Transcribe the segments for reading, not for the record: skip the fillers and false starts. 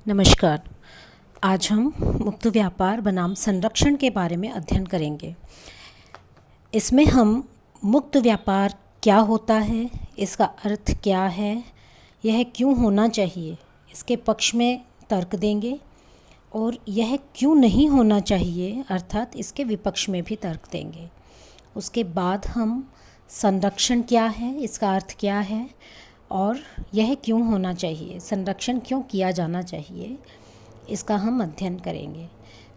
नमस्कार। आज हम मुक्त व्यापार बनाम संरक्षण के बारे में अध्ययन करेंगे। इसमें हम मुक्त व्यापार क्या होता है, इसका अर्थ क्या है, यह क्यों होना चाहिए, इसके पक्ष में तर्क देंगे और यह क्यों नहीं होना चाहिए अर्थात इसके विपक्ष में भी तर्क देंगे। उसके बाद हम संरक्षण क्या है, इसका अर्थ क्या है और यह क्यों होना चाहिए, संरक्षण क्यों किया जाना चाहिए, इसका हम अध्ययन करेंगे।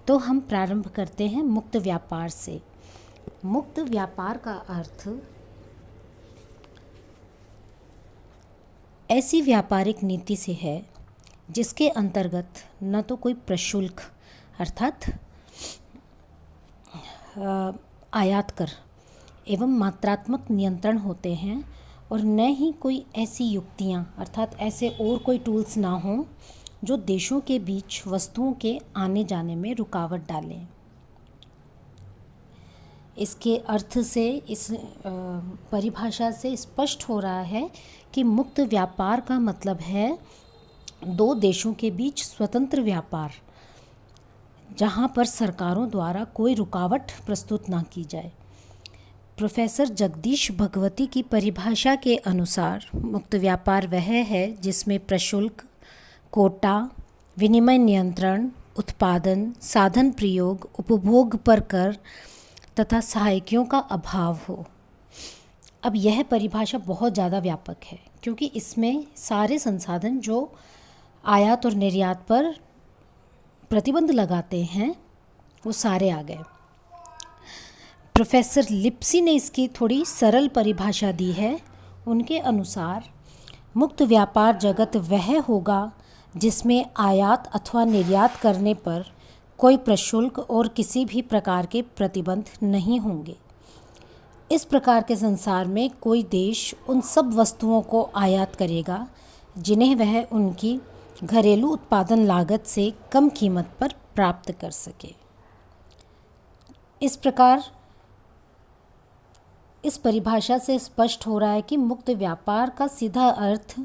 तो हम प्रारंभ करते हैं मुक्त व्यापार से। मुक्त व्यापार का अर्थ ऐसी व्यापारिक नीति से है जिसके अंतर्गत न तो कोई प्रशुल्क अर्थात आयात कर एवं मात्रात्मक नियंत्रण होते हैं और न ही कोई ऐसी युक्तियां अर्थात ऐसे और कोई टूल्स ना हों जो देशों के बीच वस्तुओं के आने जाने में रुकावट डालें। इसके अर्थ से, इस परिभाषा से स्पष्ट हो रहा है कि मुक्त व्यापार का मतलब है दो देशों के बीच स्वतंत्र व्यापार, जहां पर सरकारों द्वारा कोई रुकावट प्रस्तुत ना की जाए। प्रोफेसर जगदीश भगवती की परिभाषा के अनुसार मुक्त व्यापार वह है जिसमें प्रशुल्क, कोटा, विनिमय नियंत्रण, उत्पादन, साधन प्रयोग, उपभोग पर कर तथा सहायकों का अभाव हो। अब यह परिभाषा बहुत ज़्यादा व्यापक है क्योंकि इसमें सारे संसाधन जो आयात और निर्यात पर प्रतिबंध लगाते हैं वो सारे आ गए। प्रोफेसर लिप्सी ने इसकी थोड़ी सरल परिभाषा दी है। उनके अनुसार मुक्त व्यापार जगत वह होगा जिसमें आयात अथवा निर्यात करने पर कोई प्रशुल्क और किसी भी प्रकार के प्रतिबंध नहीं होंगे। इस प्रकार के संसार में कोई देश उन सब वस्तुओं को आयात करेगा जिन्हें वह उनकी घरेलू उत्पादन लागत से कम कीमत पर प्राप्त कर सके। इस प्रकार इस परिभाषा से स्पष्ट हो रहा है कि मुक्त व्यापार का सीधा अर्थ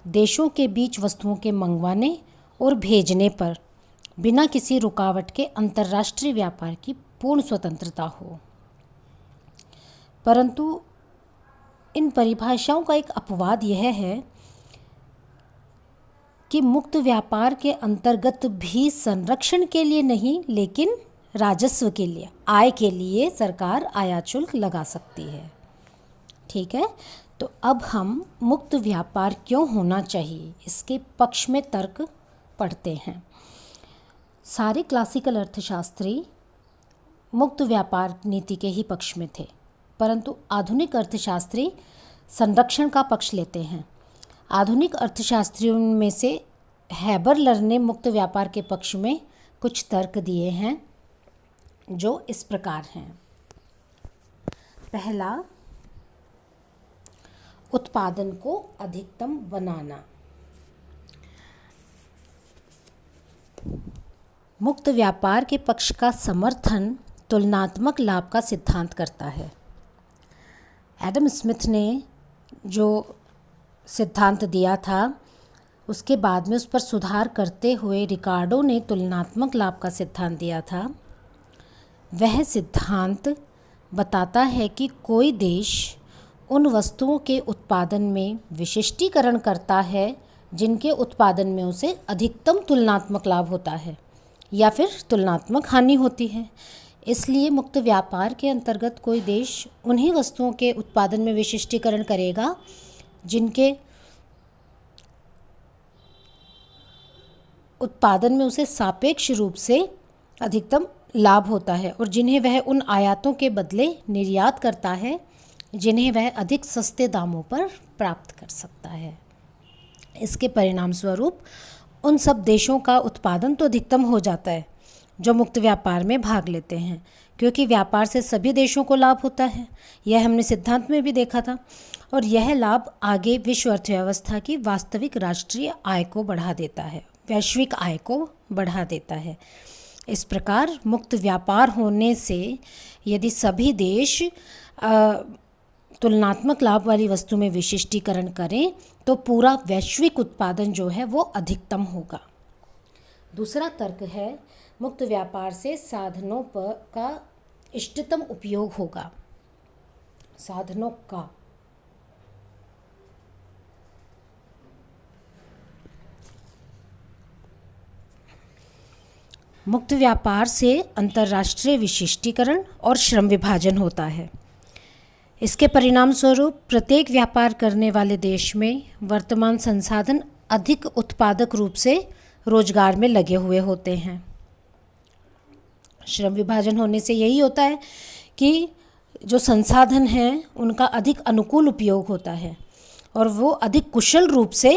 देशों के बीच वस्तुओं के मंगवाने और भेजने पर बिना किसी रुकावट के अंतर्राष्ट्रीय व्यापार की पूर्ण स्वतंत्रता हो। परंतु इन परिभाषाओं का एक अपवाद यह है कि मुक्त व्यापार के अंतर्गत भी संरक्षण के लिए नहीं लेकिन राजस्व के लिए, आय के लिए सरकार आयात शुल्क लगा सकती है। ठीक है, तो अब हम मुक्त व्यापार क्यों होना चाहिए इसके पक्ष में तर्क पढ़ते हैं। सारे क्लासिकल अर्थशास्त्री मुक्त व्यापार नीति के ही पक्ष में थे, परंतु आधुनिक अर्थशास्त्री संरक्षण का पक्ष लेते हैं। आधुनिक अर्थशास्त्रियों में से हैबरलर ने मुक्त व्यापार के पक्ष में कुछ तर्क दिए हैं जो इस प्रकार हैं। पहला, उत्पादन को अधिकतम बनाना। मुक्त व्यापार के पक्ष का समर्थन तुलनात्मक लाभ का सिद्धांत करता है। एडम स्मिथ ने जो सिद्धांत दिया था उसके बाद में उस पर सुधार करते हुए रिकार्डो ने तुलनात्मक लाभ का सिद्धांत दिया था। वह सिद्धांत बताता है कि कोई देश उन वस्तुओं के उत्पादन में विशिष्टीकरण करता है जिनके उत्पादन में उसे अधिकतम तुलनात्मक लाभ होता है या फिर तुलनात्मक हानि होती है। इसलिए मुक्त व्यापार के अंतर्गत कोई देश उन्हीं वस्तुओं के उत्पादन में विशिष्टीकरण करेगा जिनके उत्पादन में उसे सापेक्ष रूप से अधिकतम लाभ होता है और जिन्हें वह उन आयातों के बदले निर्यात करता है जिन्हें वह अधिक सस्ते दामों पर प्राप्त कर सकता है। इसके परिणाम स्वरूप उन सब देशों का उत्पादन तो अधिकतम हो जाता है जो मुक्त व्यापार में भाग लेते हैं, क्योंकि व्यापार से सभी देशों को लाभ होता है। यह हमने सिद्धांत में भी देखा था और यह लाभ आगे विश्व अर्थव्यवस्था की वास्तविक राष्ट्रीय आय को बढ़ा देता है, वैश्विक आय को बढ़ा देता है। इस प्रकार मुक्त व्यापार होने से यदि सभी देश तुलनात्मक लाभ वाली वस्तु में विशिष्टीकरण करें तो पूरा वैश्विक उत्पादन जो है वो अधिकतम होगा। दूसरा तर्क है मुक्त व्यापार से साधनों का इष्टतम उपयोग होगा। साधनों का मुक्त व्यापार से अंतर्राष्ट्रीय विशिष्टीकरण और श्रम विभाजन होता है। इसके परिणाम स्वरूप प्रत्येक व्यापार करने वाले देश में वर्तमान संसाधन अधिक उत्पादक रूप से रोजगार में लगे हुए होते हैं। श्रम विभाजन होने से यही होता है कि जो संसाधन हैं उनका अधिक अनुकूल उपयोग होता है और वो अधिक कुशल रूप से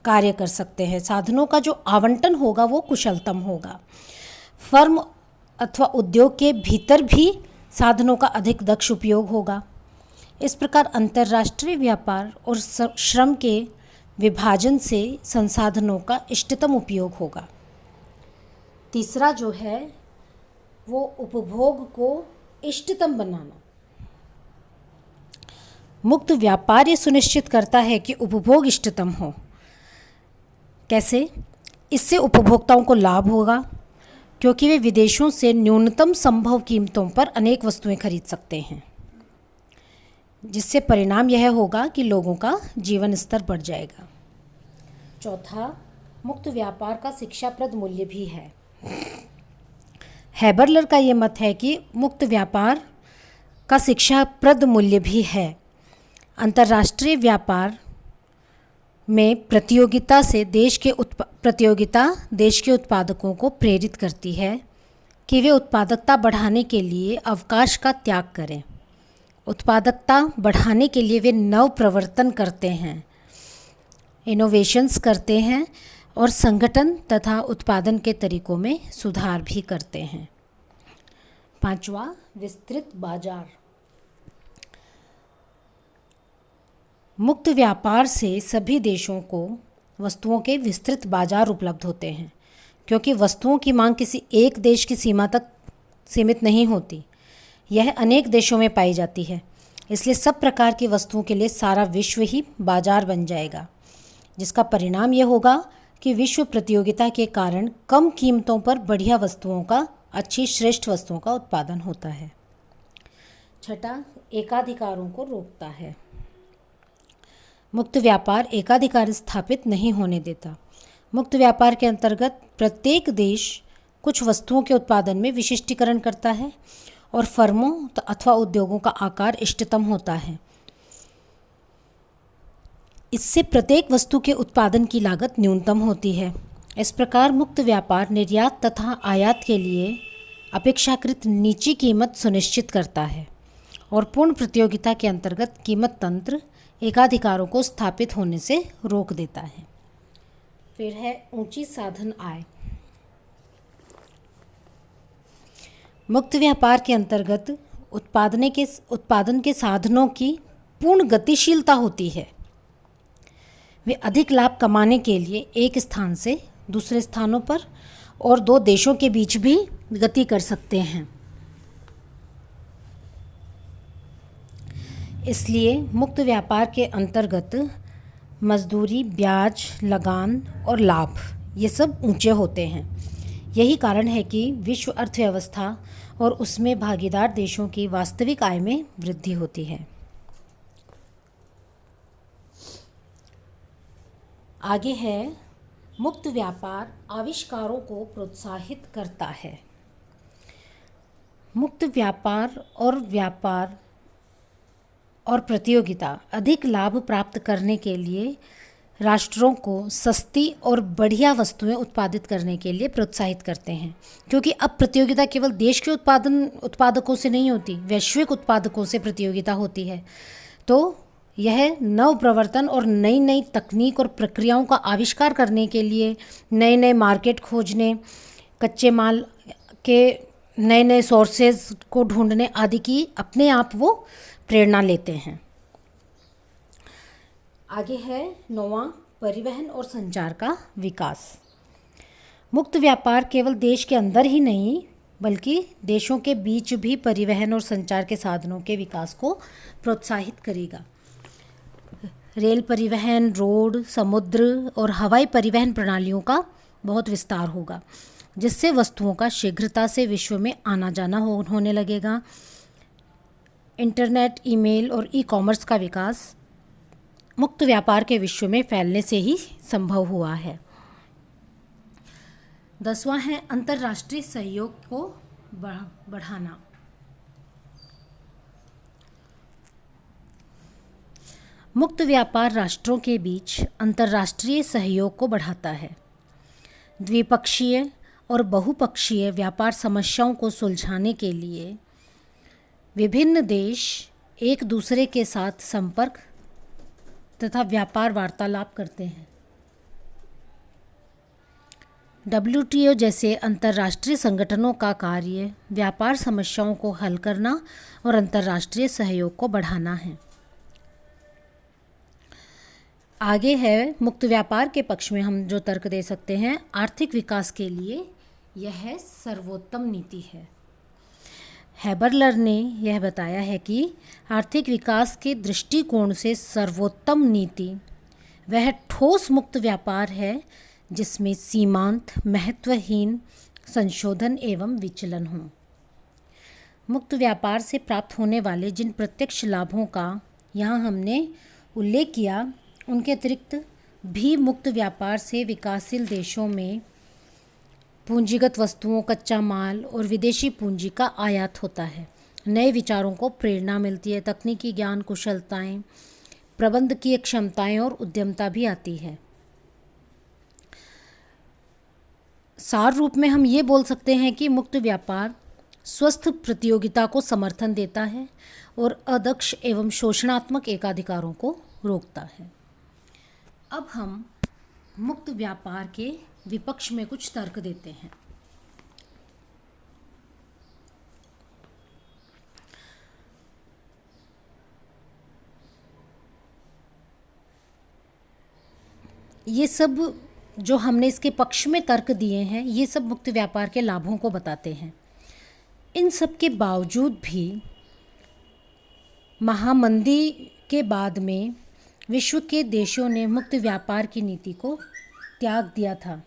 कार्य कर सकते हैं। साधनों का जो आवंटन होगा वो कुशलतम होगा। फर्म अथवा उद्योग के भीतर भी साधनों का अधिक दक्ष उपयोग होगा। इस प्रकार अंतर्राष्ट्रीय व्यापार और श्रम के विभाजन से संसाधनों का इष्टतम उपयोग होगा। तीसरा जो है वो उपभोग को इष्टतम बनाना। मुक्त व्यापार ये सुनिश्चित करता है कि उपभोग इष्टतम हो। कैसे? इससे उपभोक्ताओं को लाभ होगा क्योंकि वे विदेशों से न्यूनतम संभव कीमतों पर अनेक वस्तुएं खरीद सकते हैं, जिससे परिणाम यह होगा कि लोगों का जीवन स्तर बढ़ जाएगा। चौथा, मुक्त व्यापार का शिक्षाप्रद मूल्य भी है। हैबरलर का ये मत है कि मुक्त व्यापार का शिक्षाप्रद मूल्य भी है। अंतर्राष्ट्रीय व्यापार में प्रतियोगिता देश के उत्पादकों को प्रेरित करती है कि वे उत्पादकता बढ़ाने के लिए अवकाश का त्याग करें। उत्पादकता बढ़ाने के लिए वे नव प्रवर्तन करते हैं, इनोवेशंस करते हैं और संगठन तथा उत्पादन के तरीकों में सुधार भी करते हैं। पांचवा, विस्तृत बाजार। मुक्त व्यापार से सभी देशों को वस्तुओं के विस्तृत बाजार उपलब्ध होते हैं क्योंकि वस्तुओं की मांग किसी एक देश की सीमा तक सीमित नहीं होती, यह अनेक देशों में पाई जाती है। इसलिए सब प्रकार की वस्तुओं के लिए सारा विश्व ही बाजार बन जाएगा, जिसका परिणाम यह होगा कि विश्व प्रतियोगिता के कारण कम कीमतों पर बढ़िया वस्तुओं का, अच्छी श्रेष्ठ वस्तुओं का उत्पादन होता है। छठा, एकाधिकारों को रोकता है। मुक्त व्यापार एकाधिकार स्थापित नहीं होने देता। मुक्त व्यापार के अंतर्गत प्रत्येक देश कुछ वस्तुओं के उत्पादन में विशिष्टीकरण करता है और फर्मों अथवा उद्योगों का आकार इष्टतम होता है। इससे प्रत्येक वस्तु के उत्पादन की लागत न्यूनतम होती है। इस प्रकार मुक्त व्यापार निर्यात तथा आयात के लिए अपेक्षाकृत नीची कीमत सुनिश्चित करता है और पूर्ण प्रतियोगिता के अंतर्गत कीमत तंत्र एकाधिकारों को स्थापित होने से रोक देता है। फिर है ऊंची साधन आय। मुक्त व्यापार के अंतर्गत उत्पादन के साधनों की पूर्ण गतिशीलता होती है। वे अधिक लाभ कमाने के लिए एक स्थान से दूसरे स्थानों पर और दो देशों के बीच भी गति कर सकते हैं। इसलिए मुक्त व्यापार के अंतर्गत मजदूरी, ब्याज, लगान और लाभ ये सब ऊंचे होते हैं। यही कारण है कि विश्व अर्थव्यवस्था और उसमें भागीदार देशों की वास्तविक आय में वृद्धि होती है। आगे है मुक्त व्यापार आविष्कारों को प्रोत्साहित करता है। मुक्त व्यापार और प्रतियोगिता अधिक लाभ प्राप्त करने के लिए राष्ट्रों को सस्ती और बढ़िया वस्तुएं उत्पादित करने के लिए प्रोत्साहित करते हैं, क्योंकि अब प्रतियोगिता केवल देश के उत्पादकों से नहीं होती, वैश्विक उत्पादकों से प्रतियोगिता होती है। तो यह नव प्रवर्तन और नई नई तकनीक और प्रक्रियाओं का आविष्कार करने के लिए, नए नए मार्केट खोजने, कच्चे माल के नए नए सोर्सेज को ढूंढने आदि की अपने आप वो प्रेरणा लेते हैं। आगे है 9वां, परिवहन और संचार का विकास। मुक्त व्यापार केवल देश के अंदर ही नहीं बल्कि देशों के बीच भी परिवहन और संचार के साधनों के विकास को प्रोत्साहित करेगा। रेल परिवहन, रोड, समुद्र और हवाई परिवहन प्रणालियों का बहुत विस्तार होगा, जिससे वस्तुओं का शीघ्रता से विश्व में आना जाना होने लगेगा। इंटरनेट, ईमेल और ई कॉमर्स का विकास मुक्त व्यापार के विश्व में फैलने से ही संभव हुआ है। 10वां है अंतर्राष्ट्रीय सहयोग को बढ़ाना। मुक्त व्यापार राष्ट्रों के बीच अंतर्राष्ट्रीय सहयोग को बढ़ाता है। द्विपक्षीय और बहुपक्षीय व्यापार समस्याओं को सुलझाने के लिए विभिन्न देश एक दूसरे के साथ संपर्क तथा व्यापार वार्तालाप करते हैं। WTO जैसे अंतर्राष्ट्रीय संगठनों का कार्य व्यापार समस्याओं को हल करना और अंतर्राष्ट्रीय सहयोग को बढ़ाना है। आगे है मुक्त व्यापार के पक्ष में हम जो तर्क दे सकते हैं, आर्थिक विकास के लिए यह सर्वोत्तम नीति है। हैबरलर ने यह बताया है कि आर्थिक विकास के दृष्टिकोण से सर्वोत्तम नीति वह ठोस मुक्त व्यापार है जिसमें सीमांत, महत्वहीन संशोधन एवं विचलन हों। मुक्त व्यापार से प्राप्त होने वाले जिन प्रत्यक्ष लाभों का यहाँ हमने उल्लेख किया, उनके अतिरिक्त भी मुक्त व्यापार से विकासशील देशों में पूंजीगत वस्तुओं, कच्चा माल और विदेशी पूंजी का आयात होता है। नए विचारों को प्रेरणा मिलती है, तकनीकी ज्ञान, कुशलताएं, प्रबंधकीय क्षमताएं और उद्यमता भी आती है। सार रूप में हम ये बोल सकते हैं कि मुक्त व्यापार स्वस्थ प्रतियोगिता को समर्थन देता है और अदक्ष एवं शोषणात्मक एकाधिकारों को रोकता है। अब हम मुक्त व्यापार के विपक्ष में कुछ तर्क देते हैं। ये सब जो हमने इसके पक्ष में तर्क दिए हैं, ये सब मुक्त व्यापार के लाभों को बताते हैं। इन सब के बावजूद भी महामंदी के बाद में विश्व के देशों ने मुक्त व्यापार की नीति को त्याग दिया था।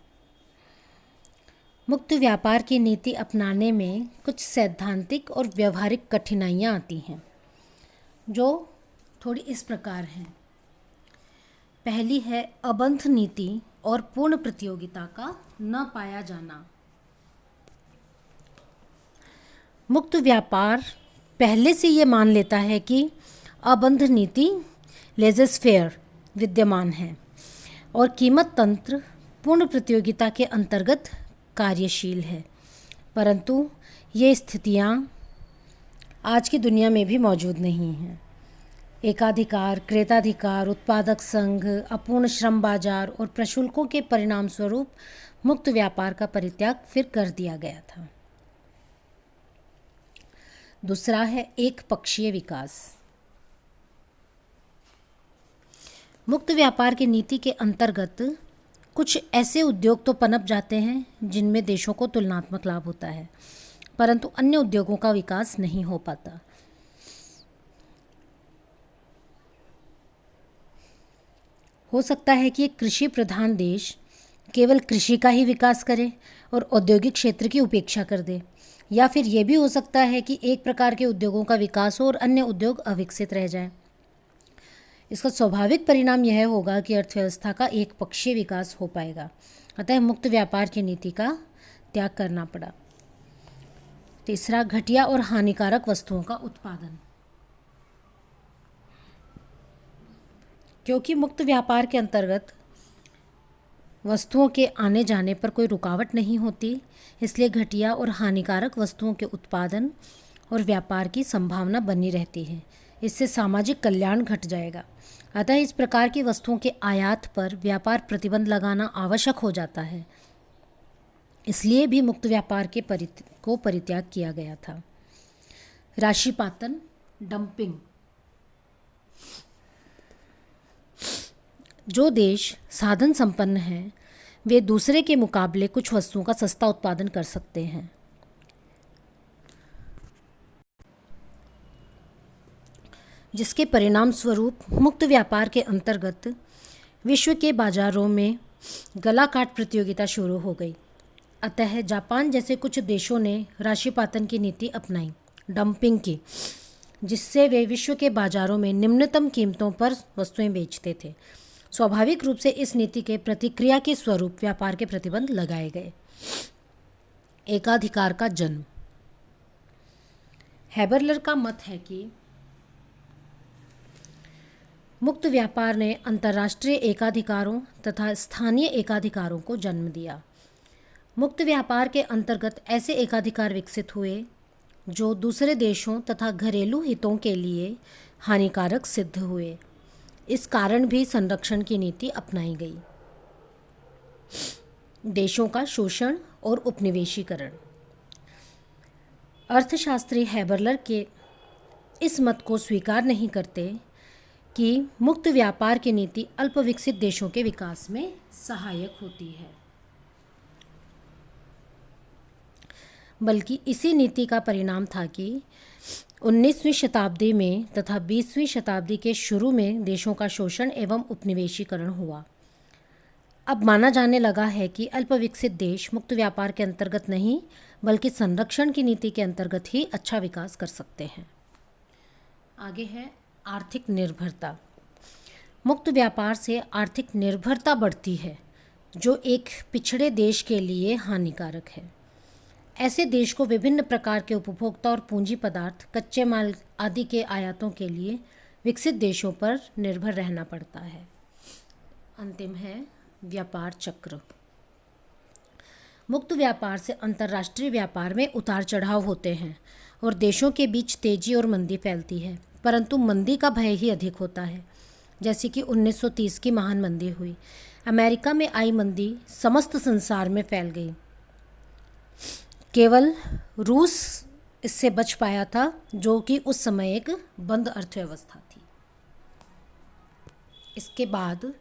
मुक्त व्यापार की नीति अपनाने में कुछ सैद्धांतिक और व्यवहारिक कठिनाइयाँ आती हैं, जो थोड़ी इस प्रकार हैं। पहली है अबंध नीति और पूर्ण प्रतियोगिता का न पाया जाना। मुक्त व्यापार पहले से ये मान लेता है कि अबंध नीति लेज़र फेयर विद्यमान है और कीमत तंत्र पूर्ण प्रतियोगिता के अंतर्गत कार्यशील है, परंतु ये स्थितियाँ आज की दुनिया में भी मौजूद नहीं हैं। एकाधिकार, क्रेताधिकार, उत्पादक संघ, अपूर्ण श्रम बाजार और प्रशुल्कों के परिणाम स्वरूप मुक्त व्यापार का परित्याग फिर कर दिया गया था। दूसरा है एक पक्षीय विकास। मुक्त व्यापार की नीति के अंतर्गत कुछ ऐसे उद्योग तो पनप जाते हैं जिनमें देशों को तुलनात्मक लाभ होता है, परंतु अन्य उद्योगों का विकास नहीं हो पाता। हो सकता है कि एक कृषि प्रधान देश केवल कृषि का ही विकास करे और औद्योगिक क्षेत्र की उपेक्षा कर दे, या फिर ये भी हो सकता है कि एक प्रकार के उद्योगों का विकास हो और अन्य उद्योग अविकसित रह जाएं। इसका स्वाभाविक परिणाम यह होगा कि अर्थव्यवस्था का एक पक्षीय विकास हो पाएगा। अतः मुक्त व्यापार की नीति का त्याग करना पड़ा। तीसरा, घटिया और हानिकारक वस्तुओं का उत्पादन। क्योंकि मुक्त व्यापार के अंतर्गत वस्तुओं के आने जाने पर कोई रुकावट नहीं होती, इसलिए घटिया और हानिकारक वस्तुओं के उत्पादन और व्यापार की संभावना बनी रहती है। इससे सामाजिक कल्याण घट जाएगा। अतः इस प्रकार की वस्तुओं के आयात पर व्यापार प्रतिबंध लगाना आवश्यक हो जाता है। इसलिए भी मुक्त व्यापार के को परित्याग किया गया था। राशिपातन, डंपिंग। जो देश साधन संपन्न हैं, वे दूसरे के मुकाबले कुछ वस्तुओं का सस्ता उत्पादन कर सकते हैं। जिसके परिणाम स्वरूप मुक्त व्यापार के अंतर्गत विश्व के बाजारों में गला काट प्रतियोगिता शुरू हो गई। अतः जापान जैसे कुछ देशों ने राशिपातन की नीति अपनाई, डंपिंग की, जिससे वे विश्व के बाजारों में निम्नतम कीमतों पर वस्तुएं बेचते थे। स्वाभाविक रूप से इस नीति के प्रतिक्रिया के स्वरूप व्यापार के प्रतिबंध लगाए गए। एकाधिकार का जन्म। हैबरलर का मत है कि मुक्त व्यापार ने अंतर्राष्ट्रीय एकाधिकारों तथा स्थानीय एकाधिकारों को जन्म दिया। मुक्त व्यापार के अंतर्गत ऐसे एकाधिकार विकसित हुए जो दूसरे देशों तथा घरेलू हितों के लिए हानिकारक सिद्ध हुए। इस कारण भी संरक्षण की नीति अपनाई गई। देशों का शोषण और उपनिवेशीकरण। अर्थशास्त्री हैबरलर के इस मत को स्वीकार नहीं करते कि मुक्त व्यापार की नीति अल्प विकसित देशों के विकास में सहायक होती है, बल्कि इसी नीति का परिणाम था कि 19वीं शताब्दी में तथा 20वीं शताब्दी के शुरू में देशों का शोषण एवं उपनिवेशीकरण हुआ। अब माना जाने लगा है कि अल्प विकसित देश मुक्त व्यापार के अंतर्गत नहीं बल्कि संरक्षण की नीति के अंतर्गत ही अच्छा विकास कर सकते हैं। आगे है आर्थिक निर्भरता। मुक्त व्यापार से आर्थिक निर्भरता बढ़ती है, जो एक पिछड़े देश के लिए हानिकारक है। ऐसे देश को विभिन्न प्रकार के उपभोक्ता और पूंजी पदार्थ, कच्चे माल आदि के आयातों के लिए विकसित देशों पर निर्भर रहना पड़ता है। अंतिम है व्यापार चक्र। मुक्त व्यापार से अंतर्राष्ट्रीय व्यापार में उतार चढ़ाव होते हैं और देशों के बीच तेजी और मंदी फैलती है, परंतु मंदी का भय ही अधिक होता है। जैसे कि 1930 की महान मंदी हुई। अमेरिका में आई मंदी समस्त संसार में फैल गई। केवल रूस इससे बच पाया था, जो कि उस समय एक बंद अर्थव्यवस्था थी। इसके बाद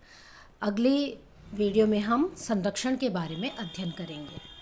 अगली वीडियो में हम संरक्षण के बारे में अध्ययन करेंगे।